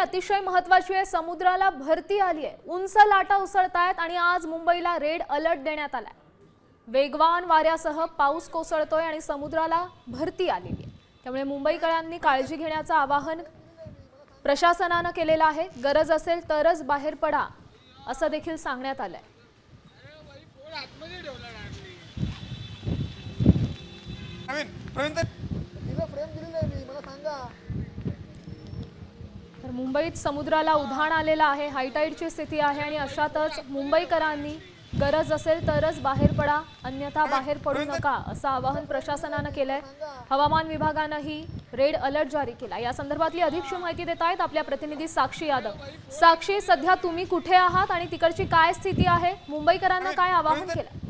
अतिशय महत्त्वाची आहे। समुद्राला भरती आली आहे, उंच लाटा उसळतायत आणि आज मुंबईला रेड अलर्ट देण्यात आलाय। वेगवान वाऱ्यासह पाऊस कोसळतोय आणि समुद्राला भरती आलेली आहे। त्यामुळे मुंबईकरांनी काळजी घेण्याचं आवाहन प्रशासनाने केलेलं आहे। गरज असेल तरच बाहेर पडा असं देखील सांगण्यात आलंय। तर मुंबईत समुद्राला उधाण आलेलं आहे, हायटाईडची स्थिती आहे आणि अशातच मुंबईकरांनी गरज असेल तरच बाहेर पडा, अन्यथा बाहेर पडू नका असं आवाहन प्रशासनाने केलंय। हवामान विभागानेही रेड अलर्ट जारी केला। या संदर्भातली अधिकची माहिती देत आहेत आपल्या प्रतिनिधी साक्षी यादव। साक्षी, सध्या तुम्ही कुठे आहात आणि तिकडची काय स्थिती आहे? मुंबईकरांना काय आवाहन केलं?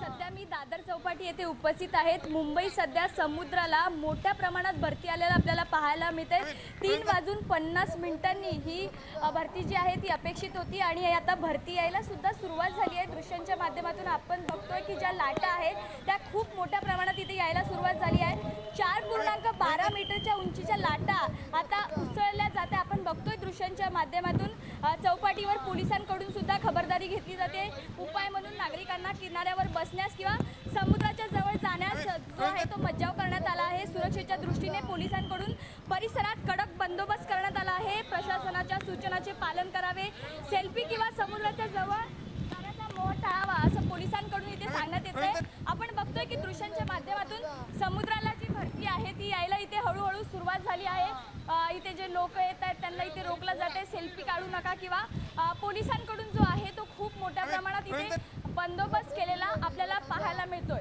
सध्या मी दादर चौपाटी येथे उपस्थित आहेत। मुंबई सध्या समुद्राला मोठ्या प्रमाणात भरती आलेला आपल्याला पाहायला मिळते। 3:50 ही भरती जी आहे ती अपेक्षित होती आणि आता भरती यायला सुद्धा सुरुवात झाली आहे। दृश्यांच्या माध्यमातून आपण बघतोय की ज्या लाटा आहेत त्या खूप मोठ्या प्रमाणात इथे यायला सुरुवात झाली आहे। 4.12 मीटरच्या उंचीच्या लाटा आता उसळल्या जाते। आपण बघतोय दृश्यांच्या माध्यमातून चौपाटीवर पोलिसांकडून सुद्धा खबरदारी घेतली जाते। उपाय म्हणून नागरिकांना किनाऱ्यावर बसण्यास किंवा समुद्राच्या जवळ जाण्यास जो आहे तो मज्जाव करण्यात आला आहे। सुरक्षेच्या दृष्टीने पोलिसांकडून परिसरात कडक बंदोबस्त करण्यात आला आहे। प्रशासनाच्या सूचनांचे पालन करावे, सेल्फी किंवा समुद्राच्या जवळ जाण्याचा मोह टाळावा असं पोलिसांकडून इथे सांगण्यात येते। आपण बघतोय की दृश्यांच्या माध्यमातून समुद्राला जी भरती आहे ती यायला इथे हळूहळू सुरुवात झाली आहे। इथे जे लोक येत आहेत त्यांना इथे रोखलं जाते, सेल्फी काढू नका किंवा पोलिसांकडून जो आहे तो खूप मोठ्या प्रमाणात इथे बंदोबस्त केलेला आपल्याला पाहायला मिळतोय।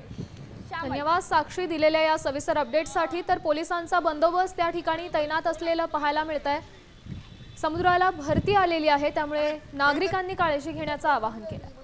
धन्यवाद साक्षी दिलेल्या या सविस्तर अपडेटसाठी। तर पोलिसांचा बंदोबस्त त्या ठिकाणी तैनात असलेलं पाहायला मिळतंय। समुद्राला भरती आलेली आहे, त्यामुळे नागरिकांनी काळजी घेण्याचं आवाहन केलं।